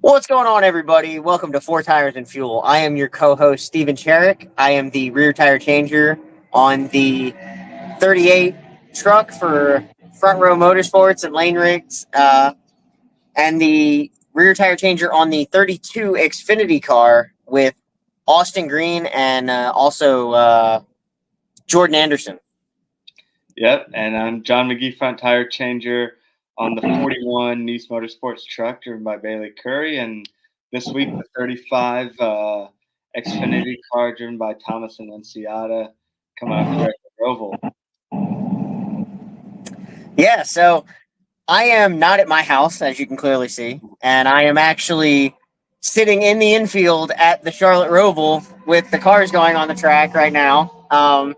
What's going on, everybody? Welcome to Four Tires and Fuel. I am your co-host, Steven Cherrick. I am the rear tire changer on the 38 truck for Front Row Motorsports and Layne Riggs, and the rear tire changer on the 32 Xfinity car with Austin Green and also Jordan Anderson. Yep, and I'm John McGee, front tire changer on the 41 Nice Motorsports truck driven by Bailey Curry, and this week the 35 Xfinity car driven by Thomas and Enciata coming up here at the Roval. Yeah, so I am not at my house, as you can clearly see, and I am actually sitting in the infield at the Charlotte Roval with the cars going on the track right now.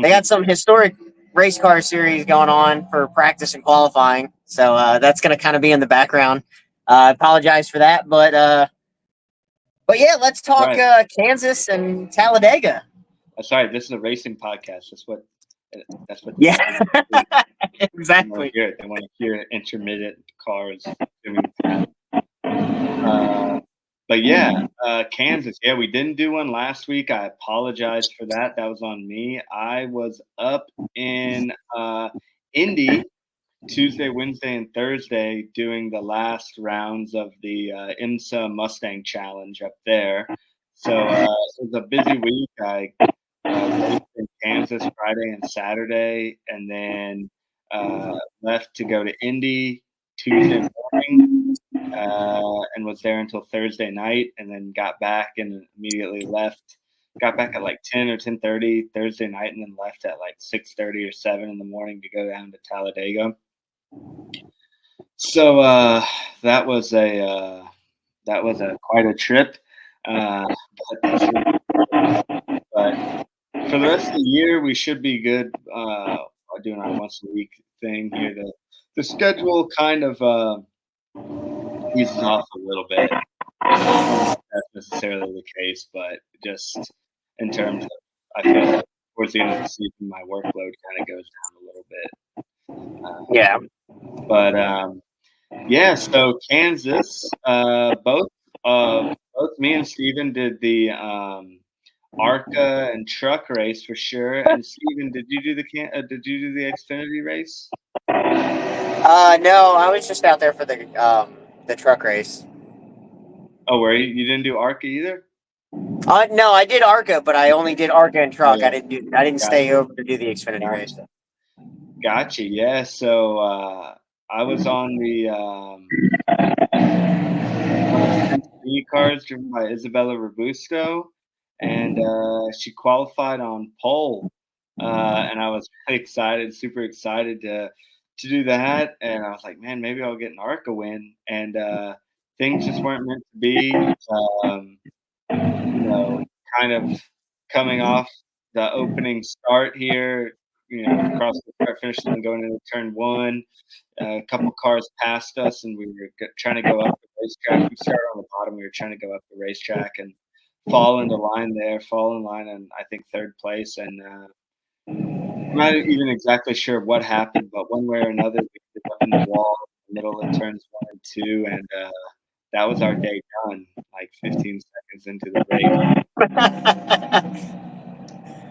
They got some historic race car series going on for practice and qualifying, so that's going to kind of be in the background. I apologize for that, but yeah, let's talk Kansas and Talladega. That's right. This is a racing podcast. That's what. Yeah, exactly. They want to hear intermittent cars doing but yeah, Kansas. Yeah, we didn't do one last week. I apologize for that. That was on me. I was up in Indy Tuesday, Wednesday, and Thursday doing the last rounds of the IMSA Mustang Challenge up there. So it was a busy week. I raced in Kansas Friday and Saturday, and then left to go to Indy Tuesday morning. And was there until Thursday night, and then got back and immediately left. Got back at like 10 or 10:30 Thursday night, and then left at like 6:30 or 7 in the morning to go down to Talladega. So that was quite a trip. But for the rest of the year, we should be good. Doing our once a week thing here. The schedule kind of eases off a little bit. That's necessarily the case, but just in terms of, I feel like towards the end of the season, my workload kind of goes down a little bit. Yeah. But yeah, so Kansas, both me and Steven did the ARCA and truck race for sure. And Steven, did you do the Xfinity race? No, I was just out there for the truck race. Oh, were you? You didn't do ARCA either? No, I did ARCA, but I only did ARCA and truck. I didn't stay over to do the Xfinity race. Gotcha. Yeah. So I was on the cars driven by Isabella Robusto, and she qualified on pole, and I was really excited, super excited to do that. And I was like, man, maybe I'll get an ARCA win. And things just weren't meant to be. Kind of coming off the opening start here, across the start finish line going into turn one. A couple cars passed us, and we were trying to go up the racetrack. We started on the bottom. We were trying to go up the racetrack and fall in line, and I think third place. And I'm not even exactly sure what happened, but one way or another, we ended up in the wall in the middle of turns 1 and 2, and that was our day done, like 15 seconds into the race.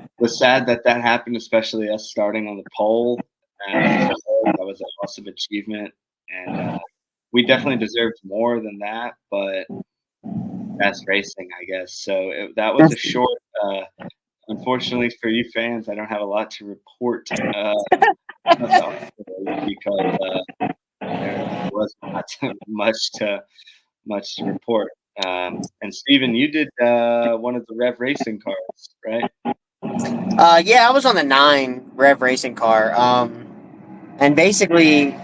It was sad that happened, especially us starting on the pole. That was an awesome achievement, and we definitely deserved more than that, but that's racing, I guess. So that was a short. Unfortunately for you fans, I don't have a lot to report because there was not much to report. And Steven, you did one of the Rev Racing cars, right? Yeah, I was on the 9 Rev Racing car. And basically,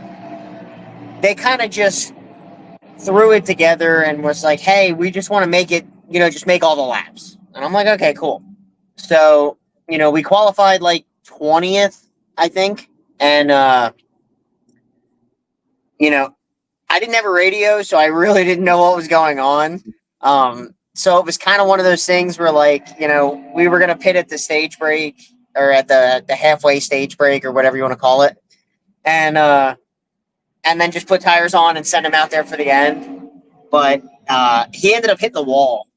they kind of just threw it together and was like, hey, we just want to make it, just make all the laps. And I'm like, okay, cool. So, we qualified like 20th, I think. And, I didn't have a radio, so I really didn't know what was going on. So it was kind of one of those things where, like, we were going to pit at the stage break or at the halfway stage break or whatever you want to call it. And then just put tires on and send them out there for the end. But he ended up hitting the wall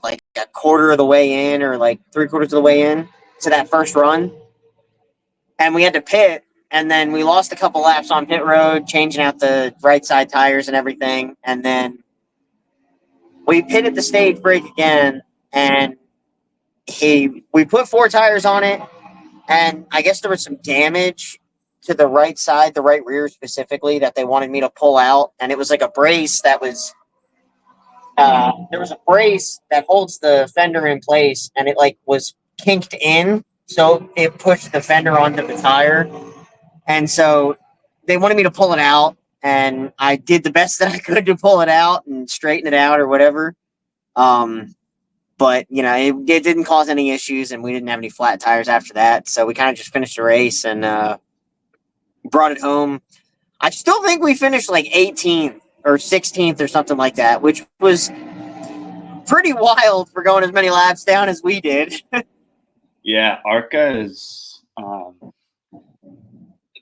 like a quarter of the way in, or like 3/4 of the way in to that first run, and we had to pit. And then we lost a couple laps on pit road, changing out the right side tires and everything. And then we pitted the stage brake again, and we put 4 tires on it, and I guess there was some damage to the right side, the right rear specifically, that they wanted me to pull out. And it was like a brace that was there was a brace that holds the fender in place, and it like was kinked in, so it pushed the fender onto the tire. And so they wanted me to pull it out, and I did the best that I could to pull it out and straighten it out or whatever. But it didn't cause any issues, and we didn't have any flat tires after that. So we kind of just finished the race and brought it home. I still think we finished like 18th or 16th or something like that, which was pretty wild for going as many laps down as we did. Yeah, ARCA is.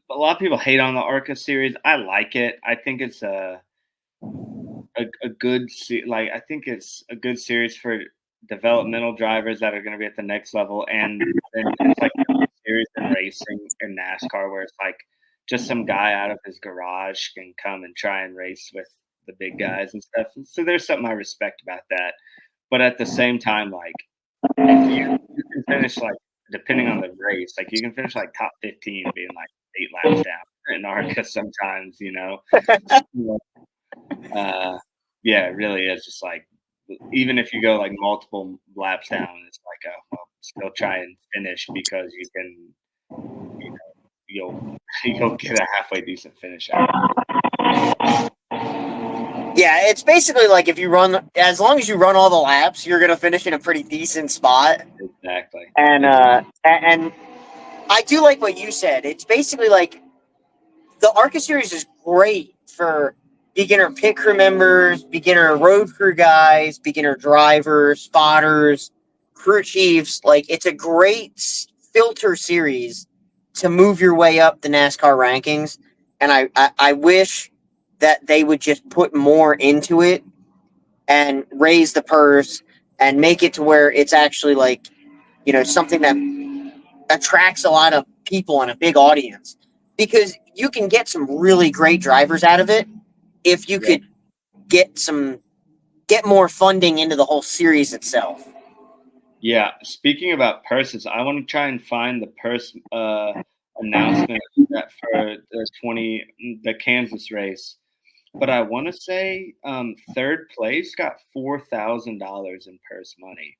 A lot of people hate on the ARCA series. I like it. I think it's a good I think it's a good series for developmental drivers that are going to be at the next level, and then it's like a series in racing in NASCAR where it's like just some guy out of his garage can come and try and race with the big guys and stuff. So there's something I respect about that. But at the same time, like if you can finish like depending on the race, like you can finish like top 15 being like 8 laps down in ARCA sometimes, yeah, it really is just like even if you go like multiple laps down, it's like still try and finish because you can, you'll get a halfway decent finish out. Yeah, it's basically like if you run, as long as you run all the laps, you're gonna finish in a pretty decent spot. Exactly. And and I do like what you said. It's basically like the ARCA series is great for beginner pit crew members, beginner road crew guys, beginner drivers, spotters, crew chiefs. Like it's a great filter series to move your way up the NASCAR rankings. And I wish that they would just put more into it and raise the purse and make it to where it's actually like, something that attracts a lot of people and a big audience, because you can get some really great drivers out of it if you could get more funding into the whole series itself. Yeah, speaking about purses, I want to try and find the purse announcement for the Kansas race. But I want to say third place got $4,000 in purse money,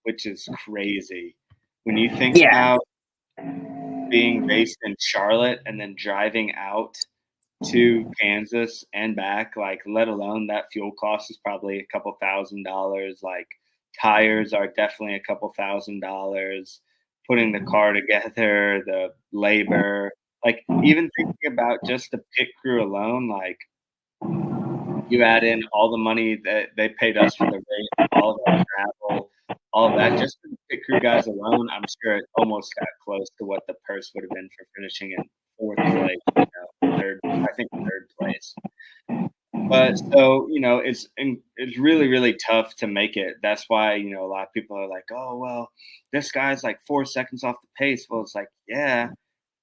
which is crazy. When you think about being based in Charlotte and then driving out to Kansas and back, like let alone that fuel cost is probably a couple $1,000. Like tires are definitely a couple $1,000. Putting the car together, the labor, like even thinking about just the pit crew alone, like you add in all the money that they paid us for the race, all of our travel, all of that, just for the pit crew guys alone, I'm sure it almost got close to what the purse would have been for finishing in fourth place, third place. But so, it's really, really tough to make it. That's why, a lot of people are like, oh, well, this guy's like 4 seconds off the pace. Well, it's like, yeah,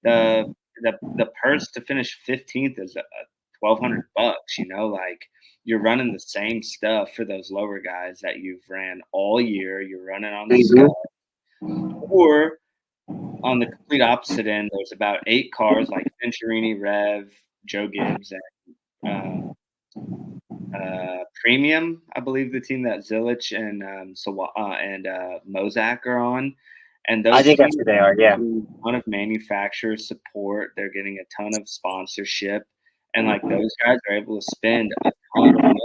the purse to finish 15th is $1,200, like you're running the same stuff for those lower guys that you've ran all year. You're running on the stuff. Or on the complete opposite end, there's about 8 cars like Venturini, Rev, Joe Gibbs, and Premium, I believe the team that Zilich and Mozak are on. And those I think that's who they are, yeah. A ton of manufacturer support. They're getting a ton of sponsorship. And like those guys are able to spend a ton of money,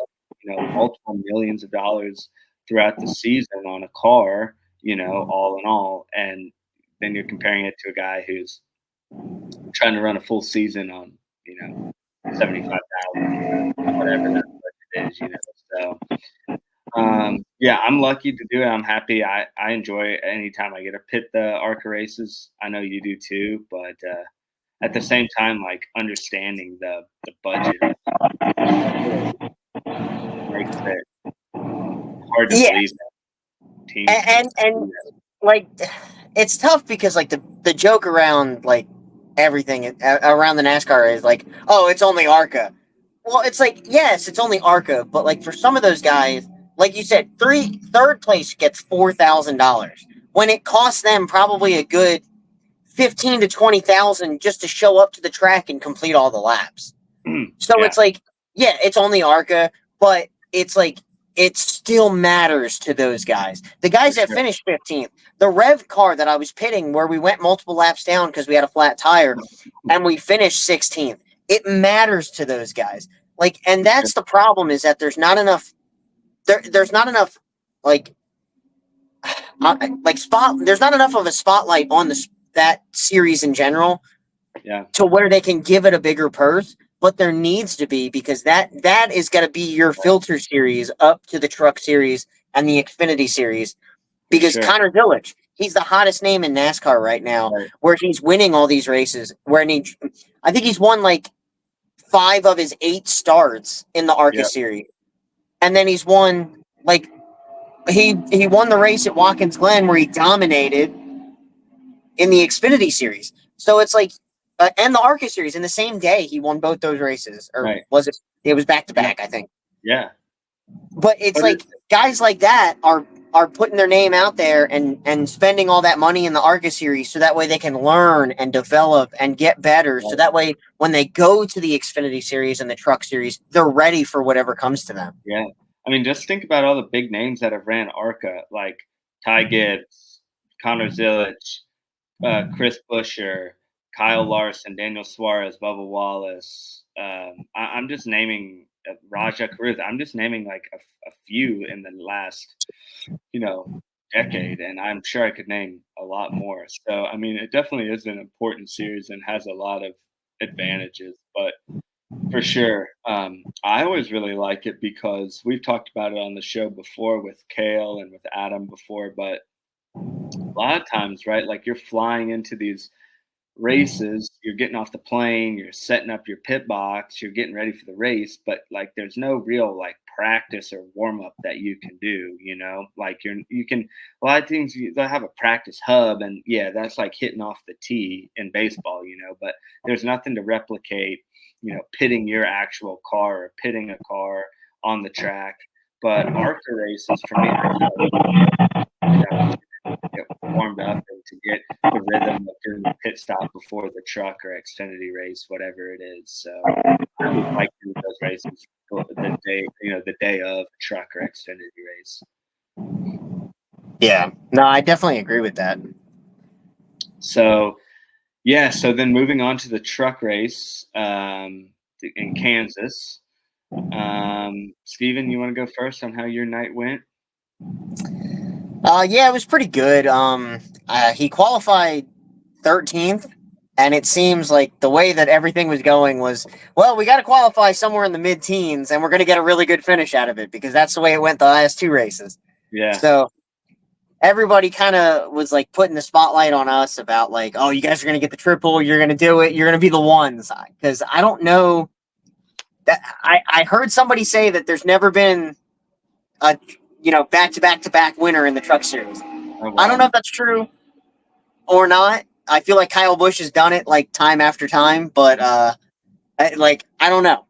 multiple millions of dollars throughout the season on a car, all in all. And then you're comparing it to a guy who's trying to run a full season on, 75,000, whatever that budget is, So, yeah, I'm lucky to do it. I'm happy. I enjoy anytime I get to pit the ARCA races. I know you do too, but at the same time, like understanding the budget hard to Yeah, believe that teams and like it's tough because like the joke around like everything around the NASCAR is like, oh, it's only ARCA. Well, it's like, yes, it's only ARCA, but like for some of those guys, like you said, third place gets $4,000 when it costs them probably a good 15 to 20,000 just to show up to the track and complete all the laps. So it's like, yeah, it's only ARCA, but it's like it still matters to those guys. The guys that finished 15th, the Rev car that I was pitting, where we went multiple laps down because we had a flat tire, and we finished 16th. It matters to those guys. Like, and that's the problem, is that there's not enough. There's not enough like there's not enough of a spotlight on that series in general. Yeah. To where they can give it a bigger purse, but there needs to be, because that is going to be your filter series up to the Truck Series and the Xfinity Series. Because Connor Dillich, he's the hottest name in NASCAR right now, where he's winning all these races. I think he's won like 5 of his 8 starts in the ARCA Series, and then he's won like he won the race at Watkins Glen where he dominated in the Xfinity Series. So it's like. And the ARCA Series in the same day, he won both those races, or was it? It was back to back, I think. Yeah, but it's guys like that are putting their name out there and spending all that money in the ARCA Series, so that way they can learn and develop and get better. So that way, when they go to the Xfinity Series and the Truck Series, they're ready for whatever comes to them. Yeah, I mean, just think about all the big names that have ran ARCA, like Ty Gibbs, Connor Zilic, Chris Buescher, Kyle Larson, Daniel Suarez, Bubba Wallace. I'm just naming Raja Cruz. I'm just naming like a few in the last, decade, and I'm sure I could name a lot more. So, I mean, it definitely is an important series and has a lot of advantages. But for sure, I always really like it because we've talked about it on the show before with Kale and with Adam before. But a lot of times, right, like you're flying into these races, you're getting off the plane, you're setting up your pit box, you're getting ready for the race, but like there's no real like practice or warm up that you can do, like you can, a lot of things they'll have a practice hub, and yeah, that's like hitting off the tee in baseball, but there's nothing to replicate, pitting your actual car or pitting a car on the track. But ARCA races for me, get warmed up and to get the rhythm of doing the pit stop before the truck or Xfinity race, whatever it is. So I like doing those races the day of truck or Xfinity race. Yeah, no, I definitely agree with that. So yeah, so then moving on to the truck race in Kansas. Steven, you want to go first on how your night went? Yeah, it was pretty good. He qualified 13th, and it seems like the way that everything was going was, well, we got to qualify somewhere in the mid-teens, and we're going to get a really good finish out of it, because that's the way it went the last 2 races. Yeah. So everybody kind of was like putting the spotlight on us about like, oh, you guys are going to get the triple, you're going to do it, you're going to be the ones. Because I don't know that I heard somebody say that there's never been a back-to-back-to-back winner in the Truck Series. Oh, wow. I don't know if that's true or not. I feel like Kyle Busch has done it like time after time, but I don't know.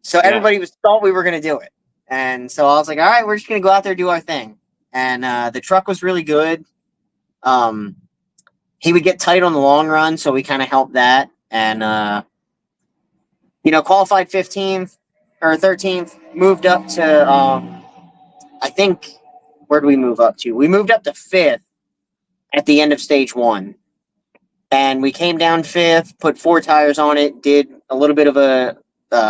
So everybody thought we were going to do it. And so I was like, all right, we're just going to go out there and do our thing. And the truck was really good. He would get tight on the long run, so we kind of helped that. And, qualified 15th or 13th, moved up to, I think, where did we move up to? We moved up to 5th at the end of stage 1. And we came down 5th, put 4 tires on it, did a little bit of a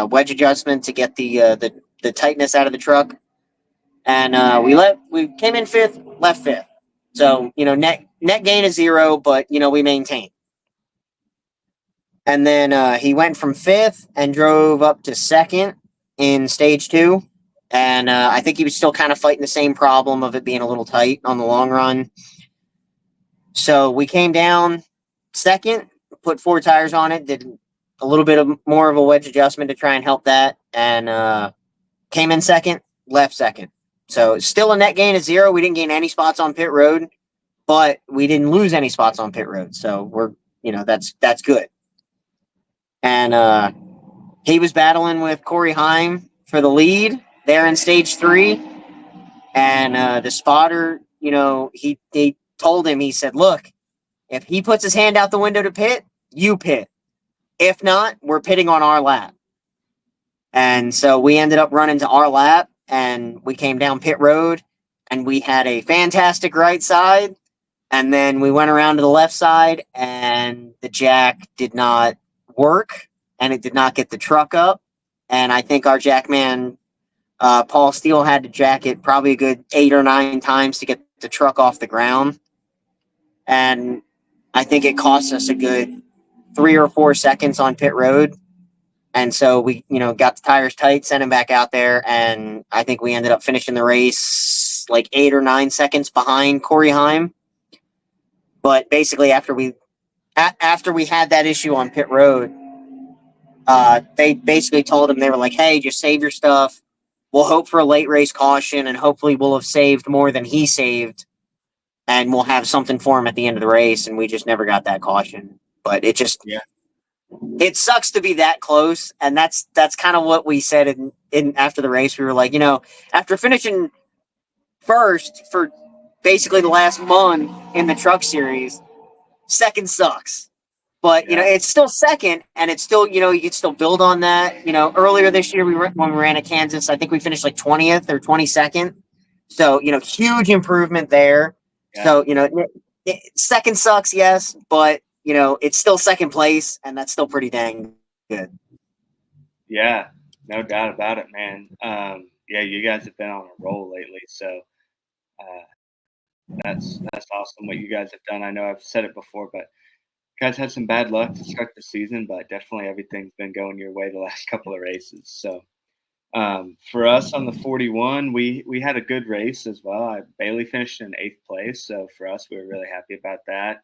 wedge adjustment to get the tightness out of the truck. And we came in 5th, left 5th. So, net gain is 0, but, we maintained. And then he went from 5th and drove up to 2nd in stage 2. And I think he was still kind of fighting the same problem of it being a little tight on the long run. So we came down 2nd, put 4 tires on it, did a little bit more of a wedge adjustment to try and help that, and came in 2nd, left 2nd. So still a net gain of 0. We didn't gain any spots on pit road, but we didn't lose any spots on pit road. So we're, that's good. And he was battling with Corey Heim for the lead there in stage 3. And the spotter, he told him, he said, look, if he puts his hand out the window to pit, you pit. If not, we're pitting on our lap. And so we ended up running to our lap, and we came down pit road, and we had a fantastic right side. And then we went around to the left side, and the jack did not work, and it did not get the truck up. And I think our jackman, Paul Steele, had to jack it probably a good 8 or 9 times to get the truck off the ground. And I think it cost us a good 3 or 4 seconds on pit road. And so we, got the tires tight, sent him back out there, and I think we ended up finishing the race like 8 or 9 seconds behind Corey Heim. But basically, after we had that issue on pit road, they basically told him, they were like, "Hey, just save your stuff. We'll hope for a late race caution, and hopefully we'll have saved more than he saved, and we'll have something for him at the end of the race." And we just never got that caution. But it just, it sucks to be that close, and that's kind of what we said in after the race. We were like, after finishing first for basically the last month in the truck series, second sucks. But it's still second, and it's still, you can still build on that. Earlier this year when we ran at Kansas, I think we finished like 20th or 22nd. So huge improvement there. Yeah. So second sucks, yes, but it's still second place, and that's still pretty dang good. Yeah, no doubt about it, man. Yeah, you guys have been on a roll lately, so that's awesome what you guys have done. I know I've said it before, but guys had some bad luck to start the season, but definitely everything's been going your way the last couple of races. So for us on the 41, we had a good race as well. Bailey finished in 8th place, so for us, we were really happy about that.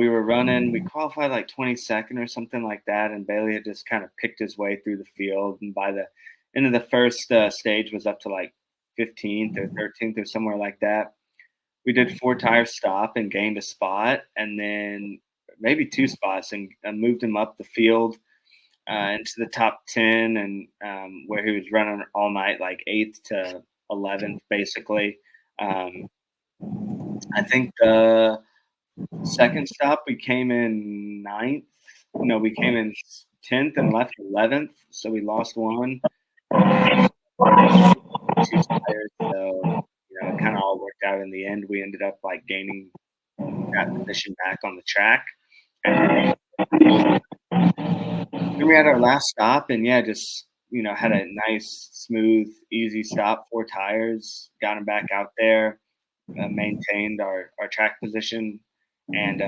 We were running, we qualified like 22nd or something like that, and Bailey had just kind of picked his way through the field, and by the end of the first stage was up to like 15th or 13th or somewhere like that. We did 4 tire stop and gained a spot, and then maybe 2 spots, and moved him up the field into the top 10, and where he was running all night, like 8th to 11th, basically. I think the second stop we came in 9th. No, we came in 10th and left 11th, so we lost 1. 2 tires, so it kind of all worked out in the end. We ended up like gaining that position back on the track. And then we had our last stop, and just had a nice, smooth, easy stop. 4 tires, got him back out there, maintained our track position, and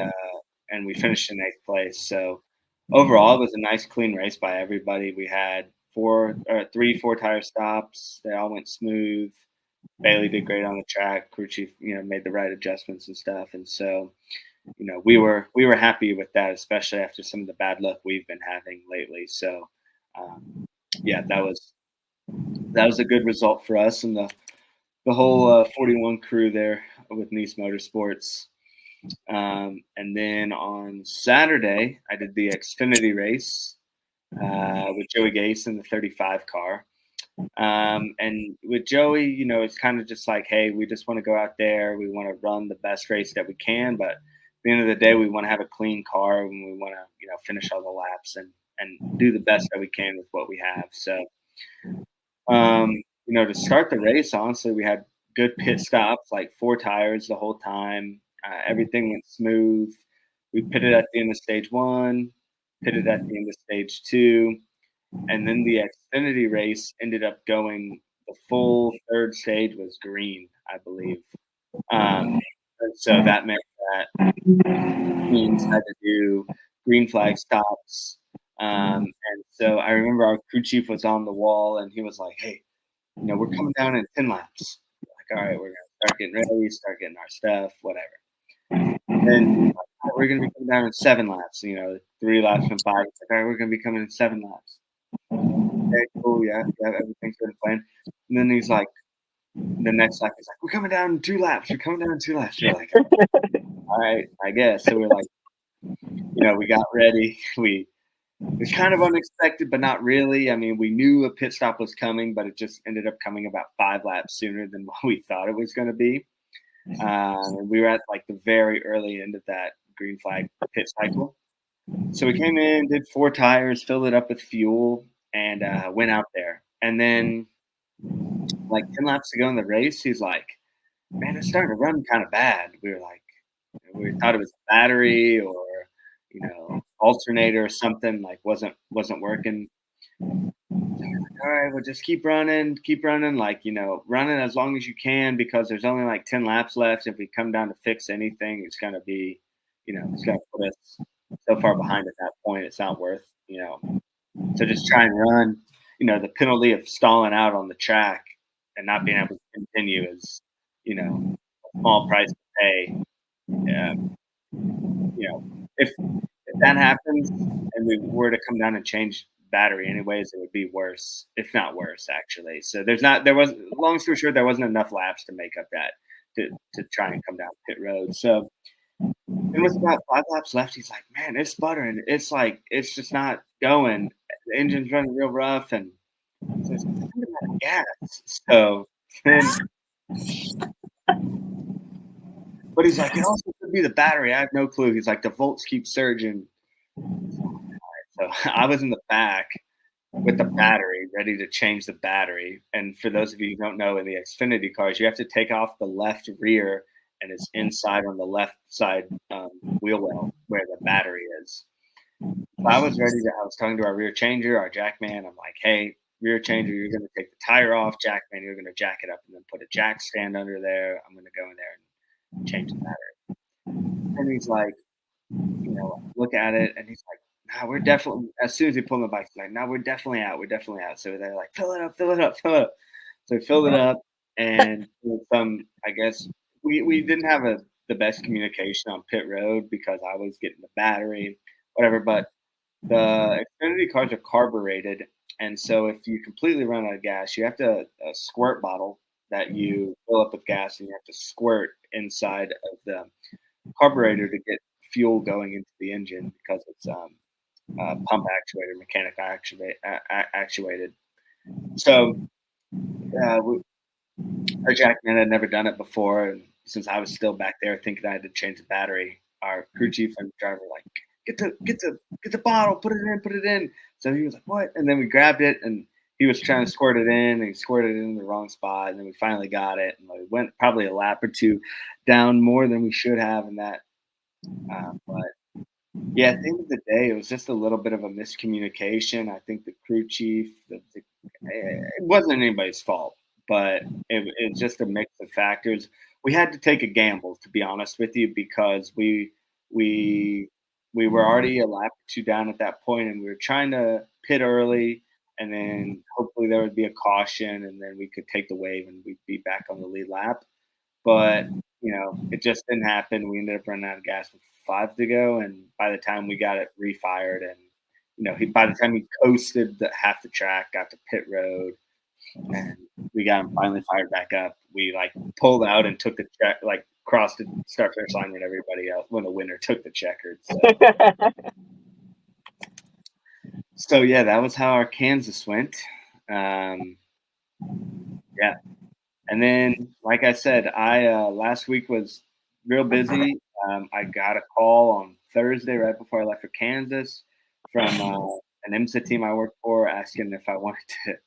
we finished in 8th place. So overall, it was a nice, clean race by everybody. We had 3 4-tire stops. They all went smooth. Bailey did great on the track. Crew chief, made the right adjustments and stuff. And so, we were happy with that, especially after some of the bad luck we've been having lately. So, that was a good result for us and the whole 41 crew there with Nice Motorsports. And then on Saturday, I did the Xfinity race with Joey Gase in the 35 car. And with Joey, it's kind of just like, hey, we just want to go out there. We want to run the best race that we can. But at the end of the day, we want to have a clean car, and we want to, finish all the laps and do the best that we can with what we have. So, to start the race, honestly, we had good pit stops, like 4 tires the whole time. Everything went smooth. We pitted at the end of stage 1, pitted at the end of stage 2. And then the Xfinity race ended up going, the full 3rd stage was green, I believe. So that meant that teams had to do green flag stops. And so I remember our crew chief was on the wall, and he was like, hey, we're coming down in 10 laps. Like, all right, we're going to start getting ready, start getting our stuff, whatever. And then we're going to be coming down in 7 laps. 3 laps went by. Like, all right, we're going to be coming in 7 laps. okay, cool, yeah, everything's good and fine. And then he's like, the next lap, he's like, we're coming down in 2 laps. We're coming down in 2 laps. We're like, all right, I guess. So we're like, we got ready. It was kind of unexpected, but not really. I mean, we knew a pit stop was coming, but it just ended up coming about 5 laps sooner than what we thought it was going to be. And we were at like the very early end of that green flag pit cycle. So we came in, did 4 tires, filled it up with fuel, and went out there. And then, like 10 laps to go in the race, he's like, man, it's starting to run kind of bad. We were like, we thought it was a battery or, alternator or something, like wasn't working. All right, well, just keep running, like, running as long as you can because there's only like 10 laps left. If we come down to fix anything, it's going to be, it's going to put us so far behind at that point. It's not worth, so just try and run. The penalty of stalling out on the track and not being able to continue is, a small price to pay. If that happens and we were to come down and change battery anyways, it would be worse, if not worse, actually. So long story short, there wasn't enough laps to make up that to try and come down pit road. So and with about 5 laps left, he's like, man, it's sputtering. It's like, it's just not going. The engine's running real rough and says, gas. So then, but he's like, it also could be the battery. I have no clue. He's like, the volts keep surging. So I was in the back with the battery, ready to change the battery. And for those of you who don't know, in the Xfinity cars, you have to take off the left rear, and it's inside on the left side wheel well where the battery is. So I was talking to our rear changer, our jackman. I'm like, hey, rear changer, you're going to take the tire off. Jackman, you're going to jack it up and then put a jack stand under there. I'm going to go in there and change the battery. And he's like, look at it, and he's like, nah, we're definitely, as soon as he pulled the bike, he's like, no, we're definitely out. So they're like, fill it up. So we filled it up, and I guess we didn't have the best communication on pit road because I was getting the battery, whatever, but the Xfinity cars are carbureted, and so if you completely run out of gas, you have a squirt bottle that you fill up with gas, and you have to squirt inside of the carburetor to get fuel going into the engine because it's pump actuated, mechanic actuated. So our jackman had never done it before, and since I was still back there thinking I had to change the battery, our crew chief and driver were like, get the bottle, put it in. So he was like, what? And then we grabbed it, and he was trying to squirt it in, and he squirted it in the wrong spot, and then we finally got it, and we went probably a lap or two down more than we should have in that. But yeah, at the end of the day, it was just a little bit of a miscommunication. I think the crew chief, it wasn't anybody's fault, but it's just a mix of factors. We had to take a gamble, to be honest with you, because we were already a lap or two down at that point, and we were trying to pit early, and then hopefully there would be a caution, and then we could take the wave and we'd be back on the lead lap. But it just didn't happen. We ended up running out of gas with 5 to go, and by the time we got it refired, and by the time he coasted half the track, got to pit road, and we got him finally fired back up, we like pulled out and took the check, like crossed the start finish line when everybody else, when the winner took the checkered. So yeah, that was how our Kansas went. Yeah. And then, like I said, I last week was real busy. I got a call on Thursday right before I left for Kansas from an IMSA team I work for asking if I wanted to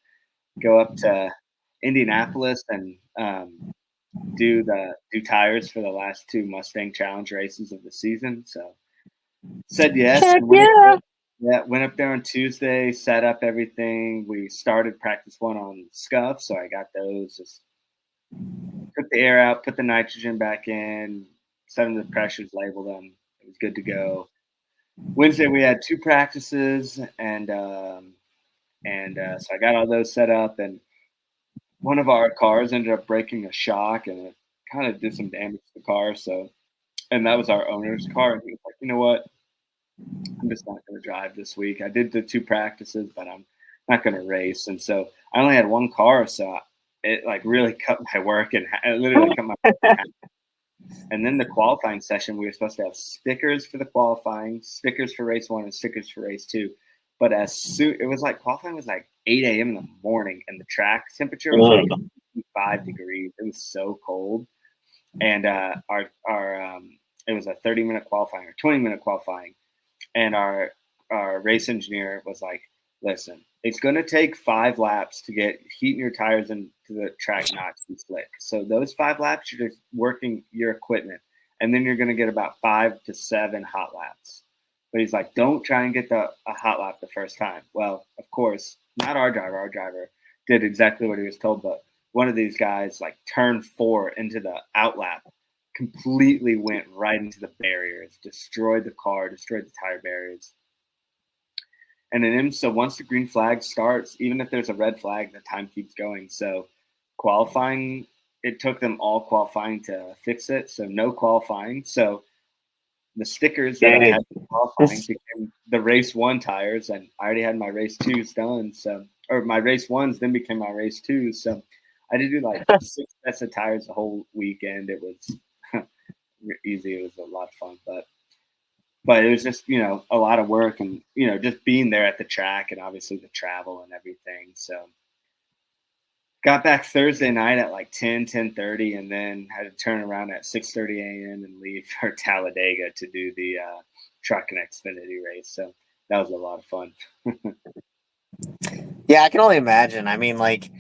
go up to Indianapolis and do tires for the last 2 Mustang Challenge races of the season. So said yes. And went up there on Tuesday, set up everything. We started practice 1 on scuff, so I got those. Just took the air out, put the nitrogen back in, set them to the pressures, labeled them. It was good to go. Wednesday we had 2 practices, and so I got all those set up. And one of our cars ended up breaking a shock, and it kind of did some damage to the car. So, and that was our owner's car, and he was like, you know what? I'm just not going to drive this week. I did the 2 practices, but I'm not going to race. And so I only had one car, so it like really cut my work and it literally cut my work in half. And then the qualifying session, we were supposed to have stickers for the qualifying, stickers for race 1, and stickers for race 2. But as soon it was like qualifying was like 8 a.m. in the morning, and the track temperature was like 5 degrees. It was so cold, and our it was a 30-minute qualifying or 20-minute qualifying, and our race engineer was like, "Listen, it's going to take 5 laps to get heat in your tires and to the track not to be slick. So those 5 laps, you're just working your equipment, and then you're going to get about 5 to 7 hot laps." But he's like, "Don't try and get a hot lap the first time." Well, of course, not our driver. Our driver did exactly what he was told, but one of these guys, like turn 4 into the out lap, completely went right into the barriers, destroyed the car, destroyed the tire barriers. And then, so once the green flag starts, even if there's a red flag, the time keeps going. So qualifying, it took them all qualifying to fix it. So no qualifying. So the stickers that I had for qualifying became the race 1 tires, and I already had my race 2s done. So, or my race 1s then became my race 2s. So I did do like 6 sets of tires the whole weekend. It was easy. It was a lot of fun, but it was just, a lot of work and, just being there at the track and obviously the travel and everything. So got back Thursday night at like 10:30, and then had to turn around at 6:30 a.m. and leave for Talladega to do the truck and Xfinity race. So that was a lot of fun. Yeah, I can only imagine. I mean, like,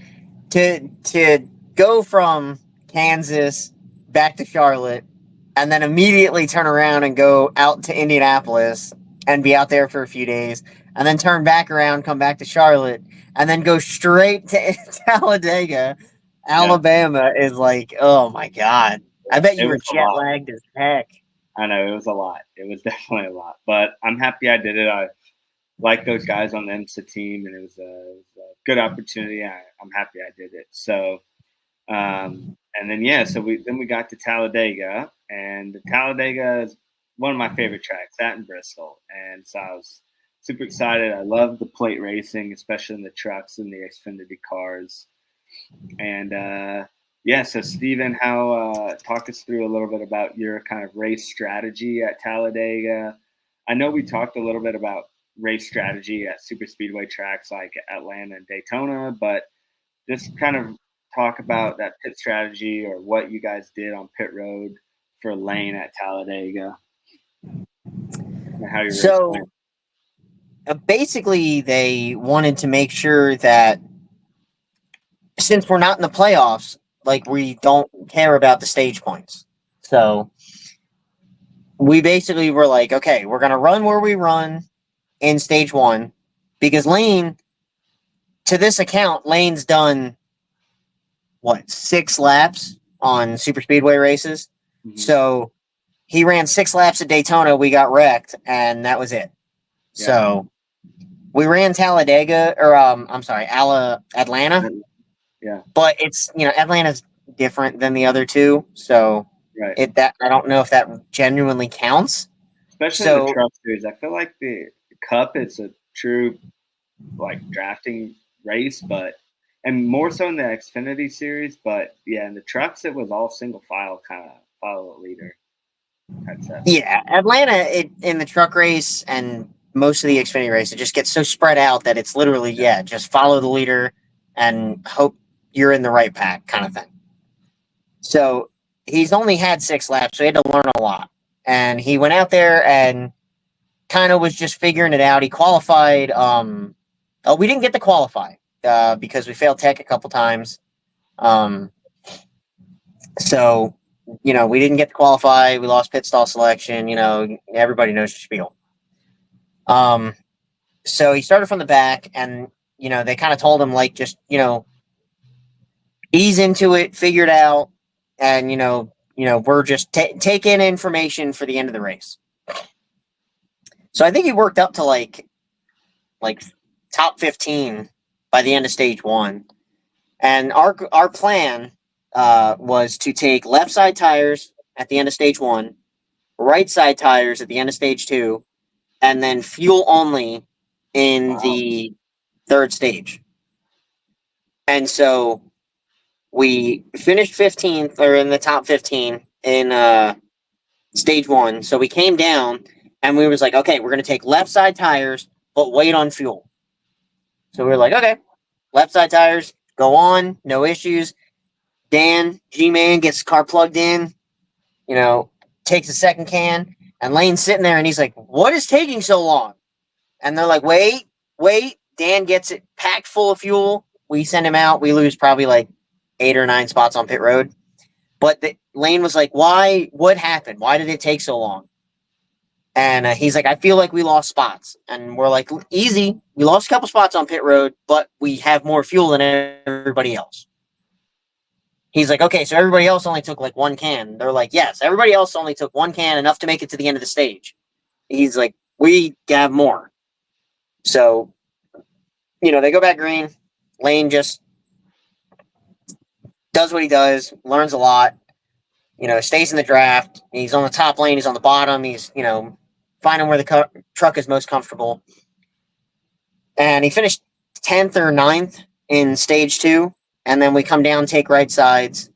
to go from Kansas back to Charlotte and then immediately turn around and go out to Indianapolis and be out there for a few days, and then turn back around, come back to Charlotte, and then go straight to Talladega, Alabama is like, oh my God. I bet you It were was a jet lot. lagged as heck. I know, it was a lot. It was definitely a lot, but I'm happy I did it. I like those guys on the IMSA team, and it was a good opportunity. I'm happy I did it. So, and then so we got to Talladega, and Talladega is one of my favorite tracks, that in Bristol, and so I was super excited. I love the plate racing, especially in the trucks and the Xfinity cars, and so Steven, how talk us through a little bit about your kind of race strategy at Talladega. I know we talked a little bit about race strategy at super speedway tracks like Atlanta and Daytona, but just kind of talk about that pit strategy or what you guys did on pit road for Layne at Talladega and how your race went. Basically, they wanted to make sure that since we're not in the playoffs, like, we don't care about the stage points. So we basically were like, okay, we're gonna run where we run in stage 1, because Layne, to this account, Layne's done 6 laps on super speedway races. Mm-hmm. So he ran 6 laps at Daytona. We got wrecked, and that was it. Yeah. So we ran Talladega, or I'm sorry, Atlanta. Yeah. But it's, Atlanta's different than the other 2, so Right. I don't know if that genuinely counts. Especially in the truck series, I feel like the Cup is a true like drafting race, and more so in the Xfinity series. But yeah, in the trucks, it was all single file, kind of follow the leader type stuff. Yeah, Atlanta in the truck race and most of the Xfinity race, it just gets so spread out that it's literally just follow the leader and hope you're in the right pack kind of thing. So he's only had 6 laps, so he had to learn a lot. And he went out there and kind of was just figuring it out. He qualified. We didn't get to qualify because we failed tech a couple times. So, we didn't get to qualify. We lost pit stall selection. Everybody knows the spiel. So he started from the back, and they kind of told him, like, just ease into it, figure it out, and we're just taking information for the end of the race. So I think he worked up to like top 15 by the end of stage 1, and our plan was to take left side tires at the end of stage 1, right side tires at the end of stage 2, and then fuel only in the third stage. And so we finished 15th or in the top 15 in stage one. So we came down and we was like, okay, we're going to take left side tires, but wait on fuel. So we were like, okay, left side tires, go on, no issues. Dan, G-Man gets the car plugged in, takes a second can, and Layne's sitting there and he's like, what is taking so long? And they're like, wait. Dan gets it packed full of fuel. We send him out. We lose probably like 8 or 9 spots on pit road. But Layne was like, why? What happened? Why did it take so long? And he's like, I feel like we lost spots. And we're like, easy. We lost a couple spots on pit road, but we have more fuel than everybody else. He's like, okay, so everybody else only took like 1 can. They're like, yes, everybody else only took 1 can, enough to make it to the end of the stage. He's like, we have more. So, they go back green. Layne just does what he does, learns a lot, stays in the draft. He's on the top lane, he's on the bottom, he's, finding where the truck is most comfortable. And he finished 10th or 9th in stage 2. And then we come down, take right sides,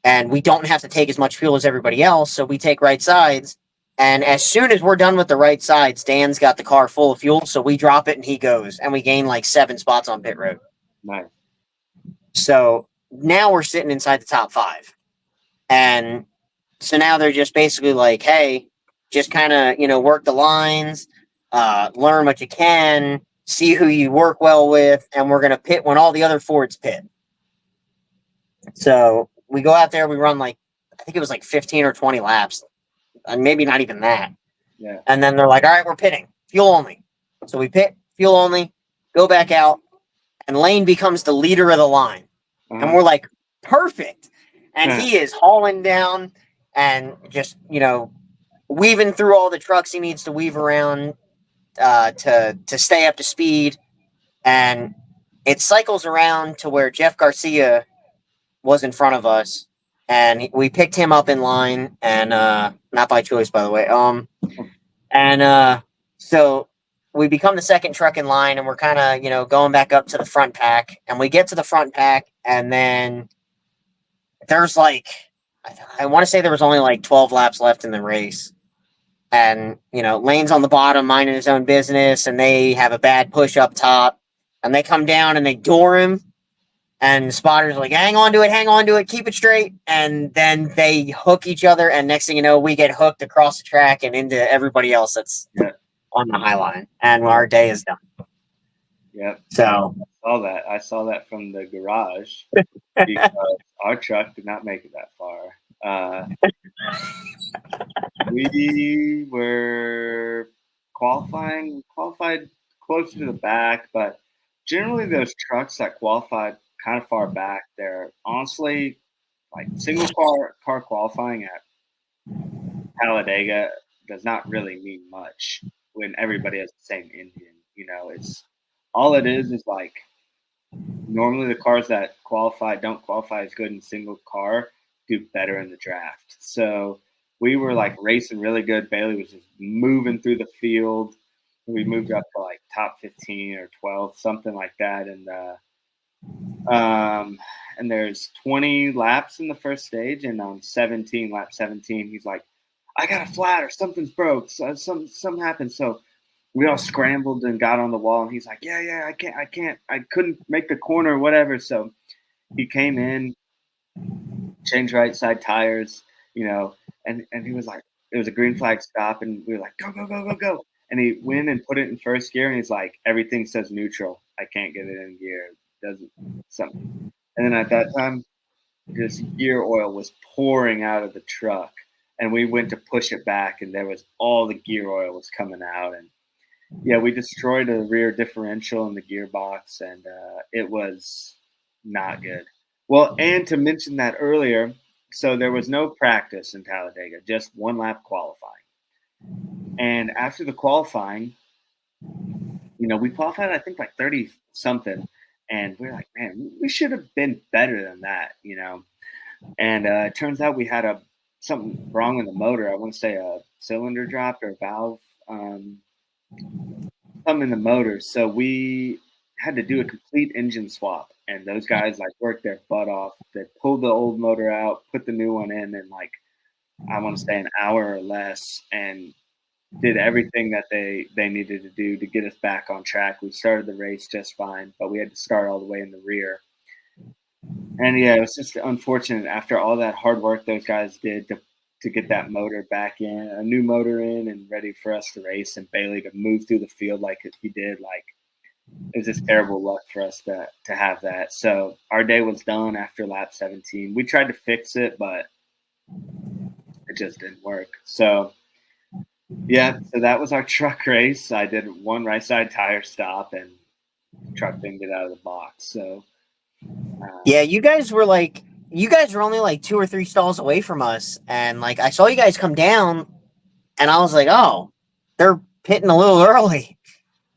and we don't have to take as much fuel as everybody else. So we take right sides. And as soon as we're done with the right sides, Dan's got the car full of fuel. So we drop it and he goes. And we gain like 7 spots on pit road. Nice. So now we're sitting inside the top 5. And so now they're just basically like, hey, just kind of, work the lines, learn what you can, see who you work well with, and we're going to pit when all the other Fords pit. So we go out there, we run I think it was like 15 or 20 laps, and maybe not even that. Yeah. And then they're like, all right, we're pitting, fuel only. So we pit, fuel only, go back out, and Layne becomes the leader of the line. Uh-huh. And we're like, perfect. And he is hauling down and just, weaving through all the trucks he needs to weave around to stay up to speed. And it cycles around to where Jeff Garcia was in front of us. And we picked him up in line, and not by choice, by the way. So we become the second truck in line, and we're kind of, going back up to the front pack. And we get to the front pack, and then there's I want to say there was only 12 laps left in the race. And, Layne's on the bottom, minding his own business, and they have a bad push up top. And they come down and they door him. And the spotter's like, hang on to it, keep it straight. And then they hook each other, and next thing you know, we get hooked across the track and into everybody else that's on the high line. And our day is done. Yep. So I saw that from the garage because our truck did not make it that far. We were qualified closer to the back, but generally those trucks that qualified kind of far back, they're honestly single car qualifying at Talladega does not really mean much when everybody has the same engine. It's all it is normally the cars that don't qualify as good in single car do better in the draft. So we were racing really good. Bailey was just moving through the field. We moved up to top 15 or 12, something like that. And there's 20 laps in the first stage, and on lap 17, he's like, I got a flat or something's broke. So something happened. So we all scrambled and got on the wall, and he's like, yeah, I couldn't make the corner or whatever. So he came in, changed right side tires, and he was like, it was a green flag stop, and we were like, go. And he went and put it in first gear, and he's like, everything says neutral. I can't get it in gear. It doesn't something. And then at that time, this gear oil was pouring out of the truck, and we went to push it back, and there was all the gear oil was coming out. And yeah, we destroyed a rear differential in the gearbox, and it was not good. Well, and to mention that earlier, so there was no practice in Talladega, just 1 lap qualifying. And after the qualifying, we qualified, I think 30 something. And we're like, man, we should have been better than that, And it turns out we had something wrong in the motor. I want to say a cylinder dropped or a valve, something in the motor. So we had to do a complete engine swap, and those guys like worked their butt off. They pulled the old motor out, put the new one in, and like I want to say an hour or less, and did everything that they needed to do to get us back on track. We started the race just fine, but we had to start all the way in the rear. And yeah, it was just unfortunate after all that hard work those guys did to get that motor back in, a new motor in, and ready for us to race, and Bailey to move through the field like he did. Like, it was just terrible luck for us to have that. So our day was done after lap 17. We tried to fix it, but it just didn't work. So yeah, so that was our truck race. I did one right side tire stop, and the truck didn't get out of the box. So yeah, you guys were only like 2 or 3 stalls away from us, and like I saw you guys come down, and I was like, oh, they're pitting a little early.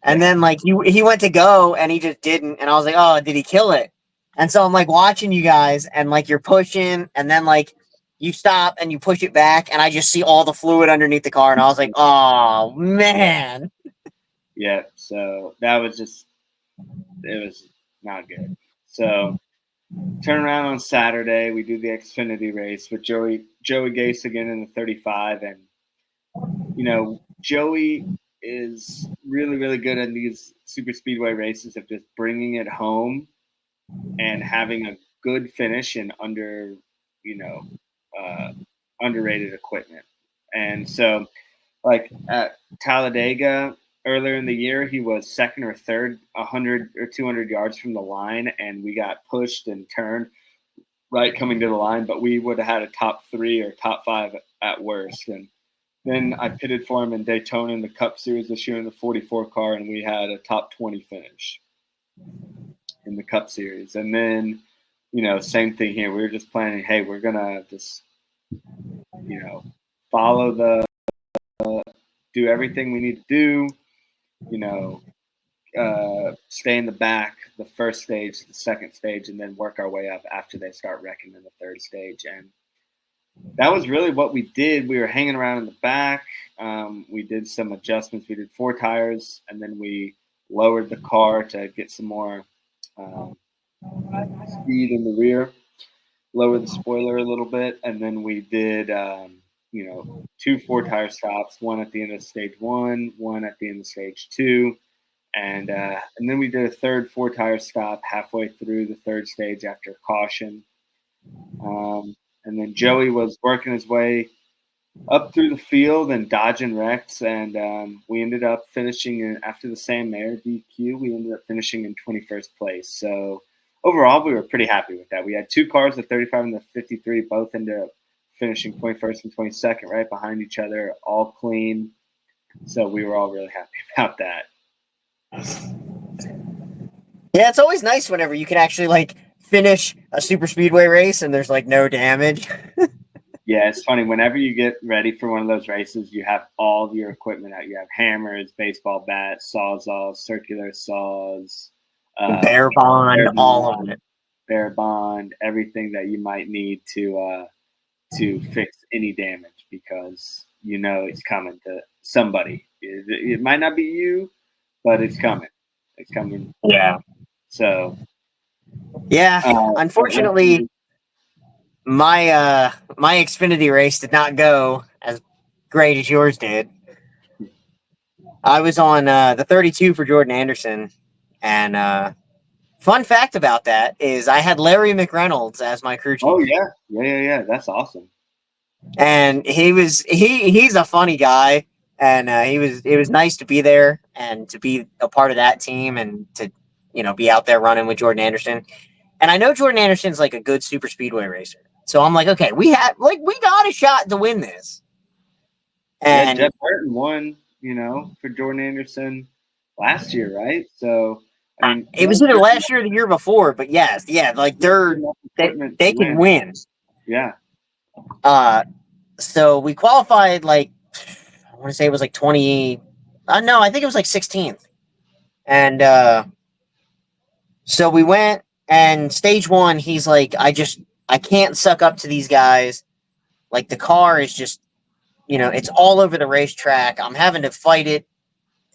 And then like he went to go and he just didn't, and I was like, oh, did he kill it? And so I'm like watching you guys, and like you're pushing, and then like you stop and you push it back, and I just see all the fluid underneath the car, and I was like, oh man. yeah, so that was just, it was not good. So turn around on Saturday, we do the Xfinity race with Joey Gase again in the 35, and you know, Joey is really, really good at these super speedway races of just bringing it home and having a good finish in underrated equipment. And so, like at Talladega earlier in the year, he was second or third, 100 or 200 yards from the line, and we got pushed and turned right coming to the line, but we would have had a top 3 or top 5 at worst. And then I pitted for him in Daytona in the Cup Series this year in the 44 car, and we had a top 20 finish in the Cup Series. And then, same thing here. We were just planning, hey, we're going to just, follow do everything we need to do, stay in the back, the first stage, the second stage, and then work our way up after they start wrecking in the third stage. And that was really what we did. We were hanging around in the back. We did some adjustments. We did 4 tires, and then we lowered the car to get some more speed in the rear, lower the spoiler a little bit, and then we did, 2 4-tire stops, one at the end of stage 1, one at the end of stage 2, and then we did a third 4-tire stop halfway through the third stage after caution. And then Joey was working his way up through the field and dodging wrecks, and we ended up finishing after the Sam Mayer DQ. We ended up finishing in 21st place. So overall, we were pretty happy with that. We had 2 cars, the 35 and the 53, both ended up finishing 21st and 22nd, right behind each other, all clean. So we were all really happy about that. Yeah, it's always nice whenever you can actually like finish a super speedway race and there's like no damage. Yeah, it's funny. Whenever you get ready for one of those races, you have all of your equipment out. You have hammers, baseball bats, sawzalls, circular saws, Bear bond, all of it. Bear bond, everything that you might need to fix any damage, because it's coming to somebody. It might not be you, but it's coming. It's coming. Yeah. So. Yeah. Unfortunately, my Xfinity race did not go as great as yours did. I was on the 32 for Jordan Anderson, and fun fact about that is I had Larry McReynolds as my crew chief. Oh yeah, that's awesome. And he's a funny guy, and it was nice to be there and to be a part of that team and to be out there running with Jordan Anderson. And I know Jordan Anderson's like a good super speedway racer, so I'm like, okay, we got a shot to win this. And Jeff Burton won, for Jordan Anderson last year, right? So I mean, it was either last year or the year before, but yes, yeah, like they can win. Yeah. So we qualified I want to say it was like 20. No, I think it was like 16th. And so we went, and stage 1, he's like, I can't suck up to these guys. Like the car is just, it's all over the racetrack. I'm having to fight it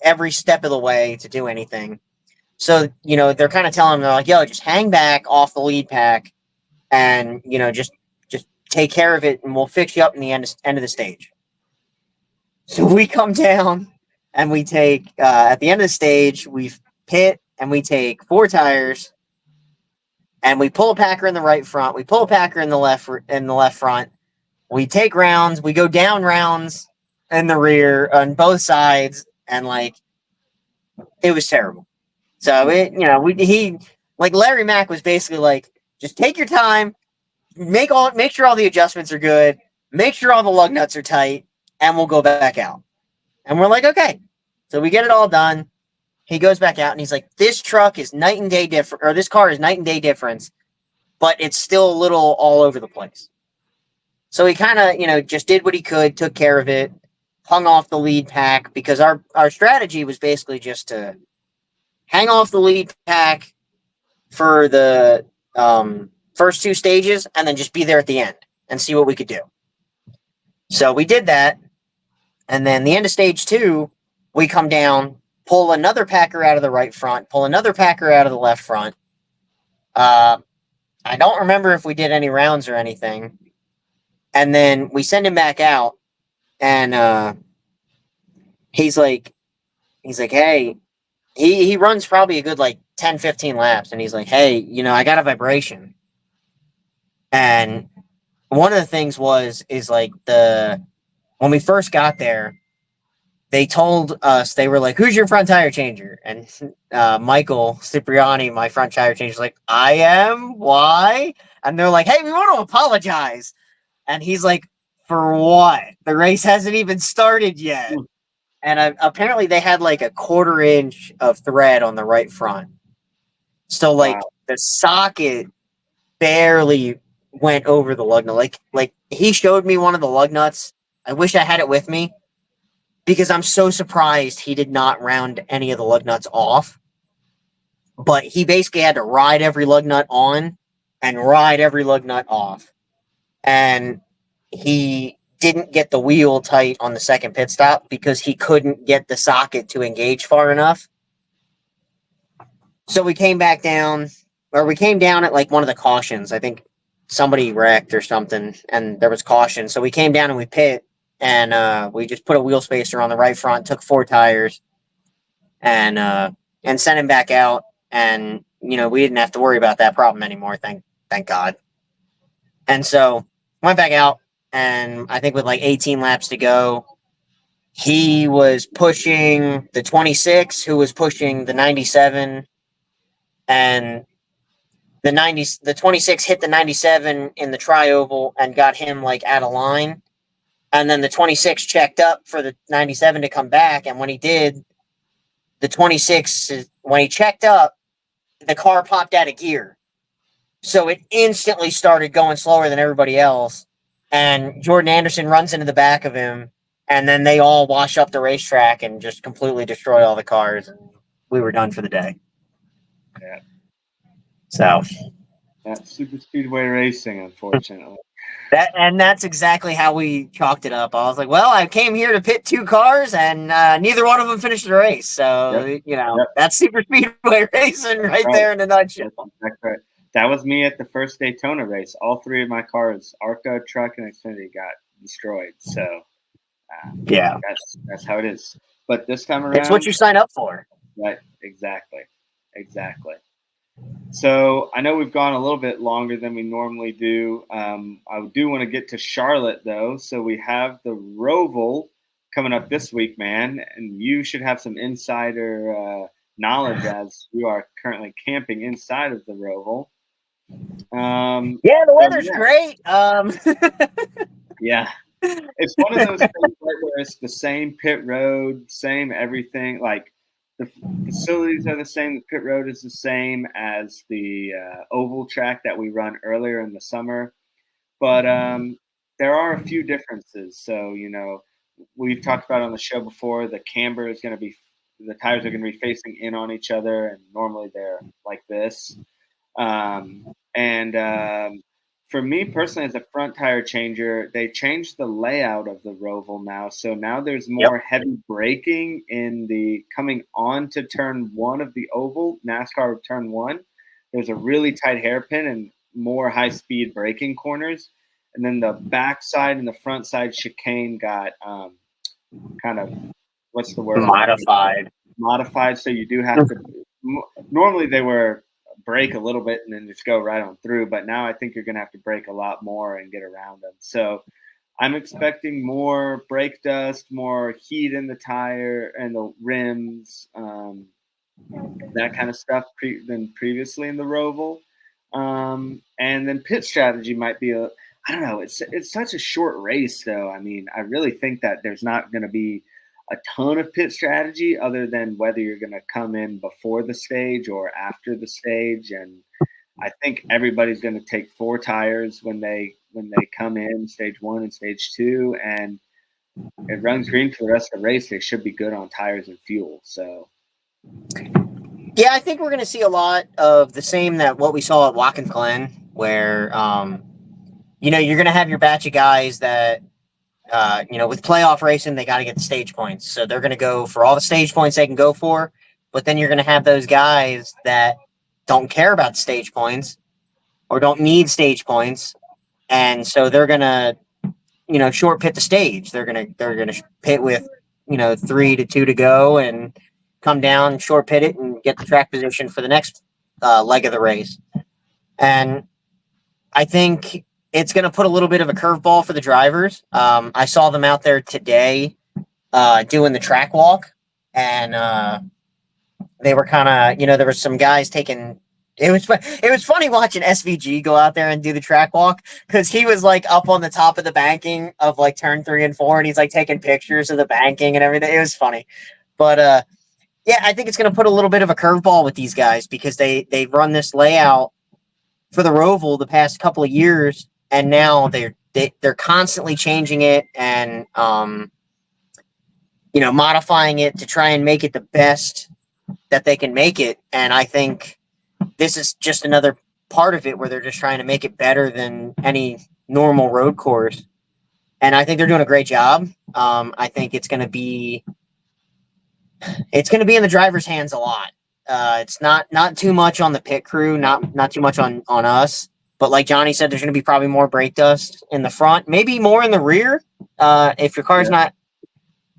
every step of the way to do anything. So, they're kind of telling him, they're like, yo, just hang back off the lead pack and, just take care of it and we'll fix you up in the end of the stage. So we come down and we take, at the end of the stage, we pit and we take 4 tires and we pull a packer in the right front. We pull a packer in the left front. We take rounds. We go down rounds in the rear on both sides. And it was terrible. So like Larry Mack was basically like, just take your time, make sure all the adjustments are good, make sure all the lug nuts are tight, and we'll go back out. And we're like, okay. So we get it all done. He goes back out and he's like, this truck is night and day different, or this car is night and day difference, but it's still a little all over the place. So he kind of, just did what he could, took care of it, hung off the lead pack, because our strategy was basically just to hang off the lead pack for the first 2 stages and then just be there at the end and see what we could do. So we did that. And then the end of stage 2, we come down, pull another packer out of the right front, pull another packer out of the left front. I don't remember if we did any rounds or anything. And then we send him back out, and he's like, hey, he runs probably a good 10, 15 laps, and he's like, hey, I got a vibration. And one of the things is when we first got there, they told us, they were like, who's your front tire changer? And Michael Cipriani, my front tire changer, was like, I am. Why? And they're like, hey, we want to apologize. And he's like, for what? The race hasn't even started yet. And apparently they had a 1/4 inch of thread on the right front. So Wow. the socket barely went over the lug nut. Like he showed me one of the lug nuts. I wish I had it with me, because I'm so surprised he did not round any of the lug nuts off. But he basically had to ride every lug nut on and ride every lug nut off. And he didn't get the wheel tight on the second pit stop because he couldn't get the socket to engage far enough. So we came back down, or we came down at one of the cautions. I think somebody wrecked or something, and there was caution. So we came down and we pit, and we just put a wheel spacer on the right front, took 4 tires, and sent him back out. And we didn't have to worry about that problem anymore. Thank God. And so went back out, and I think with 18 laps to go, he was pushing the 26, who was pushing the 97, and the 26 hit the 97 in the tri-oval and got him out of line. And then the 26 checked up for the 97 to come back, and when he did, the 26, when he checked up, the car popped out of gear. So it instantly started going slower than everybody else. And Jordan Anderson runs into the back of him, and then they all wash up the racetrack and just completely destroy all the cars. And we were done for the day. Yeah. So that's super speedway racing, unfortunately. That's exactly how we chalked it up. I was like, well, I came here to pit 2 cars, and neither one of them finished the race. So, that's super speedway racing right there in a nutshell. That's right. That was me at the first Daytona race. All 3 of my cars, ARCA, Truck, and Xfinity, got destroyed. So, yeah, that's how it is. But this time around, it's what you sign up for. Right, exactly. So I know we've gone a little bit longer than we normally do. I do want to get to Charlotte, though. So we have the Roval coming up this week, man. And you should have some insider knowledge, as you are currently camping inside of the Roval. Yeah, the weather's great. Yeah. It's one of those things where it's the same pit road, same everything. The facilities are the same. The pit road is the same as the oval track that we run earlier in the summer. But there are a few differences. So, we've talked about on the show before, the camber is going to be, the tires are going to be facing in on each other, and normally they're like this. for me personally, as a front tire changer, they changed the layout of the Roval now. So now there's Yep. more heavy braking in the coming on to turn one of the oval, NASCAR turn one. There's a really tight hairpin and more high speed braking corners. And then the back side and the front side chicane got kind of, what's the word I'm looking for? Modified. So you do have to, normally they were brake a little bit and then just go right on through. But now I think you're going to have to brake a lot more and get around them. So I'm expecting more brake dust, more heat in the tire and the rims, that kind of stuff than previously in the Roval. And then pit strategy might be I don't know. It's such a short race, though. I mean, I really think that there's not going to be a ton of pit strategy other than whether you're going to come in before the stage or after the stage. And I think everybody's going to take 4 tires when they come in, stage 1 and stage 2, and it runs green for the rest of the race. They should be good on tires and fuel. So. Yeah, I think we're going to see a lot of the same that what we saw at Watkins Glen, where you're going to have your batch of guys that with playoff racing, they got to get the stage points. So they're going to go for all the stage points they can go for. But then you're going to have those guys that don't care about the stage points or don't need stage points. And so they're going to, short pit the stage. They're going to pit with, 3 to 2 to go and come down, short pit it, and get the track position for the next leg of the race. And I think it's going to put a little bit of a curveball for the drivers. I saw them out there today doing the track walk, and they were kind of, there were some guys taking. It was funny watching SVG go out there and do the track walk because he was like up on the top of the banking of like turn 3 and 4, and he's like taking pictures of the banking and everything. It was funny, but yeah, I think it's going to put a little bit of a curveball with these guys because they've run this layout for the Roval the past couple of years, and now they're constantly changing it and modifying it to try and make it the best that they can make it. And I think this is just another part of it where they're just trying to make it better than any normal road course. And I think they're doing a great job. I think it's going to be in the driver's hands a lot. It's not too much on the pit crew, not too much on us. But like Johnny said, there's going to be probably more brake dust in the front, maybe more in the rear. If your car's not,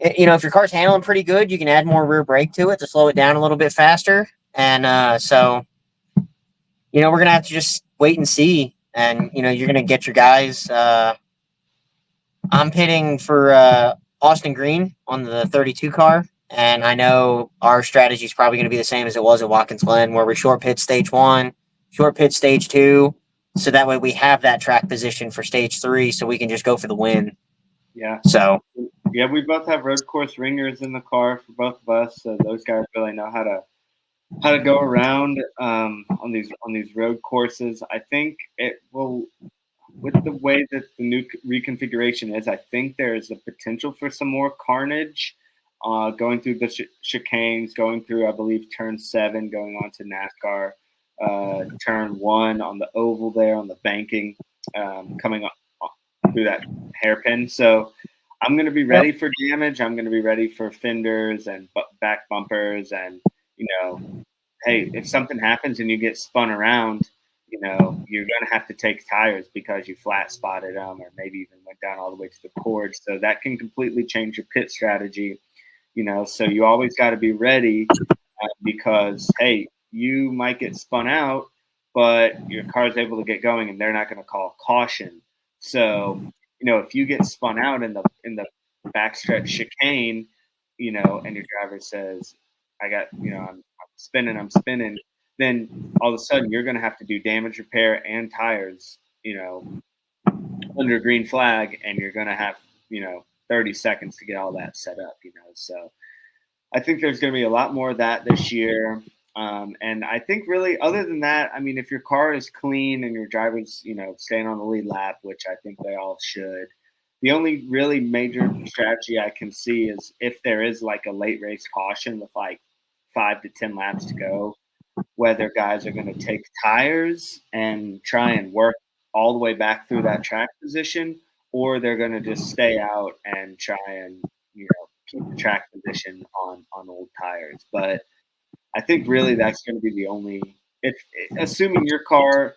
if your car's handling pretty good, you can add more rear brake to it to slow it down a little bit faster. And so, we're going to have to just wait and see. And, you're going to get your guys. I'm pitting for Austin Green on the 32 car. And I know our strategy is probably going to be the same as it was at Watkins Glen, where we short pit stage 1, short pit stage 2. So that way we have that track position for stage 3 so we can just go for the win. Yeah. So. Yeah, we both have road course ringers in the car for both of us. So those guys really know how to go around on these road courses. I think it will, with the way that the new reconfiguration is, I think there is a potential for some more carnage going through the chicanes, going through, I believe, turn 7, going on to NASCAR, turn 1 on the oval there, on the banking, coming up through that hairpin. So I'm going to be ready for damage. I'm going to be ready for fenders and back bumpers. And, hey, if something happens and you get spun around, you're going to have to take tires because you flat spotted them or maybe even went down all the way to the cord. So that can completely change your pit strategy, so you always got to be ready because, hey, you might get spun out, but your car's able to get going and they're not going to call caution. So, if you get spun out in the backstretch chicane, and your driver says, I got, I'm spinning, then all of a sudden you're going to have to do damage repair and tires, under green flag, and you're going to have, 30 seconds to get all that set up, So I think there's going to be a lot more of that this year. And I think really, other than that, I mean, if your car is clean and your driver's, staying on the lead lap, which I think they all should, the only really major strategy I can see is if there is like a late race caution with like 5 to 10 laps to go, whether guys are going to take tires and try and work all the way back through that track position, or they're going to just stay out and try and keep the track position on old tires. But I think really that's going to be the only, if assuming your car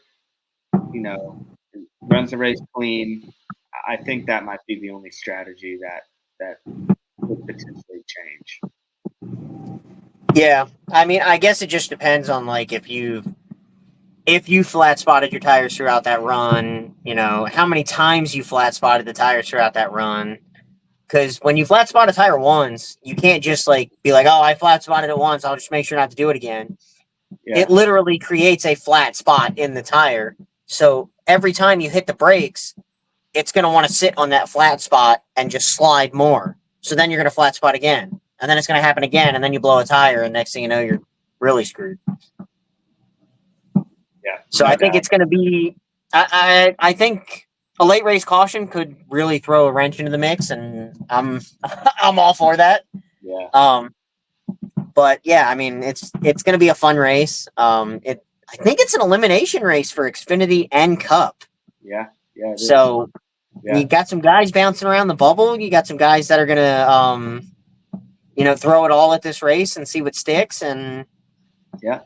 runs the race clean, I think that might be the only strategy that could potentially change. Yeah, I mean, I guess it just depends on like if you flat spotted your tires throughout that run, how many times you flat spotted the tires throughout that run. Because when you flat spot a tire once, you can't just like be like, oh, I flat spotted it once, I'll just make sure not to do it again. Yeah, It literally creates a flat spot in the tire. So every time you hit the brakes, it's going to want to sit on that flat spot and just slide more. So then you're going to flat spot again. And then it's going to happen again. And then you blow a tire. And next thing you know, you're really screwed. yeah. So No I think doubt. it's going to be, I think a late race caution could really throw a wrench into the mix. And I'm, I'm all for that. Yeah, But yeah, I mean, it's going to be a fun race. I think it's an elimination race for Xfinity and Cup. yeah, yeah. It is. So Yeah, you got some guys bouncing around the bubble. You got some guys that are gonna, throw it all at this race and see what sticks. And yeah,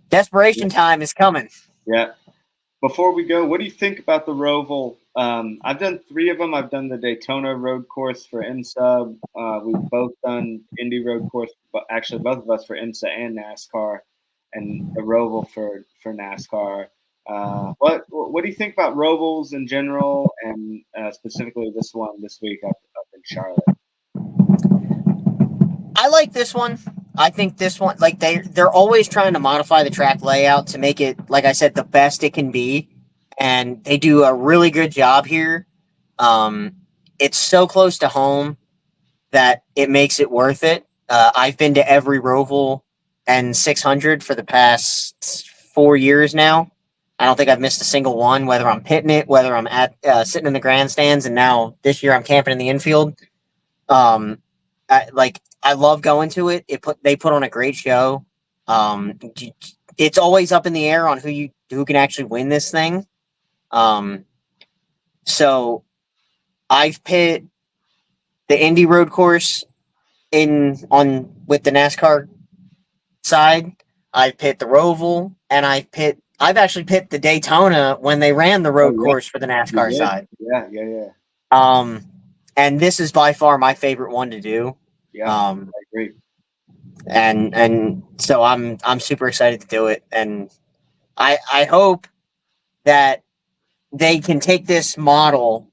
desperation time is coming. yeah. Before we go, what do you think about the Roval? I've done 3 of them. I've done the Daytona road course for IMSA. We've both done Indy road course, but actually both of us for IMSA and NASCAR, and the Roval for NASCAR. What do you think about Rovals in general, and specifically this one this week up in Charlotte? I like this one. I think this one, like they're always trying to modify the track layout to make it, like I said, the best it can be, and they do a really good job here. Um, it's so close to home that it makes it worth it. I've been to every Roval and 600 for the past 4 years now. I don't think I've missed a single one, whether I'm pitting it, whether I'm at sitting in the grandstands, and now this year I'm camping in the infield. Um, I love going to it. They put on a great show. Um, it's always up in the air on who can actually win this thing. Um, so I've pit the Indy road course in on with the NASCAR side. I've pit the Roval, and I've actually pit the Daytona when they ran the Oh road yeah, course for the you NASCAR did. side. Yeah, yeah, yeah, Um, and this is by far my favorite one to do. yeah. Um, I agree. and so I'm super excited to do it, and I hope that they can take this model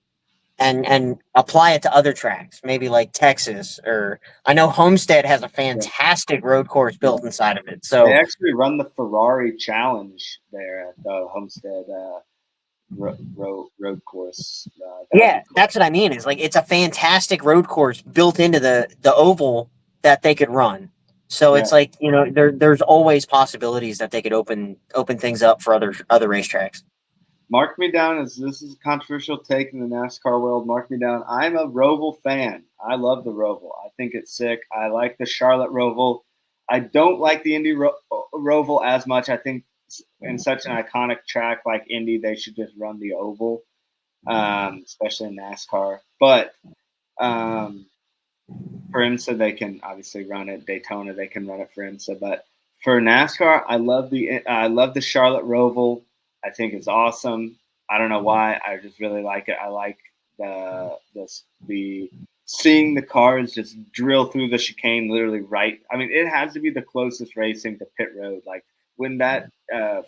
and apply it to other tracks, maybe like Texas, or I know Homestead has a Yeah, fantastic road course yeah. built inside of it. They So actually run the Ferrari Challenge there at the Homestead road course. That would yeah, be cool. that's what I mean. Is like it's a fantastic road course built into the oval that they could run. So Yeah. it's like there's always possibilities that they could open things up for other racetracks. Mark me down, as this is a controversial take in the NASCAR world. Mark me down. I'm a Roval fan. I love the Roval. I think it's sick. I like the Charlotte Roval. I don't like the Indy Roval as much. I think in such an iconic track like Indy, they should just run the oval, especially in NASCAR. But for IMSA, they can obviously run it. Daytona, they can run it for IMSA. But for NASCAR, I love the Charlotte Roval. I think it's awesome. I don't know why. I just really like it. I like the seeing the cars just drill through the chicane, literally right. I mean, it has to be the closest racing to pit road. Like when that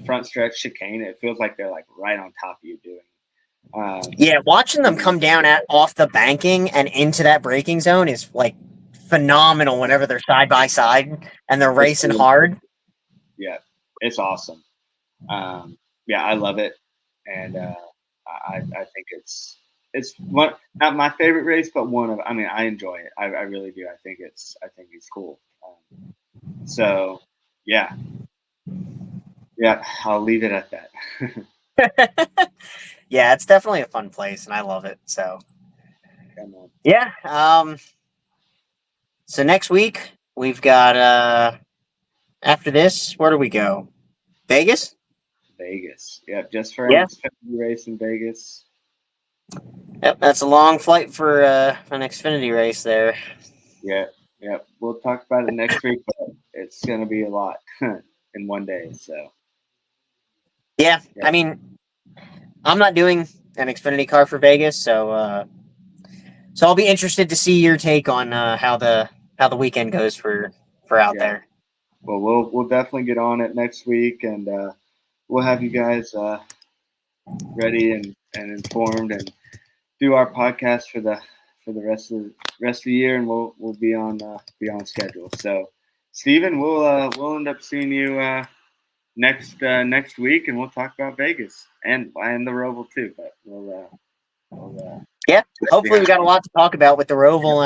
front stretch chicane, it feels like they're like right on top of you doing. Yeah, watching them come down off the banking and into that braking zone is like phenomenal. Whenever they're side by side and they're It's racing really, hard. yeah, it's awesome. Yeah, I love it, and I think it's one, not my favorite race, but one of. I mean, I enjoy it. I really do. I think it's cool. So yeah, yeah, I'll leave it at that. Yeah, it's definitely a fun place, and I love it. So Come on. yeah. So next week we've got after this, where do we go? Vegas? Vegas. Yep, just for Yeah. an Xfinity race in Vegas. Yep, that's a long flight for an Xfinity race there. Yeah, yep. We'll talk about it next week, but it's gonna be a lot in one day. So Yeah, yeah. I mean, I'm not doing an Xfinity car for Vegas, so I'll be interested to see your take on how the weekend goes for out Yeah. there. Well, we'll definitely get on it next week, and we'll have you guys ready and informed, and do our podcast for the rest of the year, and we'll be on schedule. So, Steven, we'll end up seeing you next week, and we'll talk about Vegas and the Roval too. But Yeah, hopefully we yeah. got a lot to talk about with the Roval,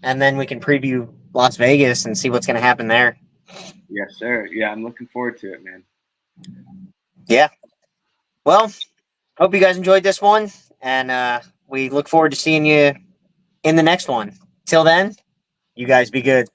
and then we can preview Las Vegas and see what's going to happen there. Yes, sir. Yeah, I'm looking forward to it, man. Yeah. Well, hope you guys enjoyed this one, and we look forward to seeing you in the next one. Till then, you guys be good.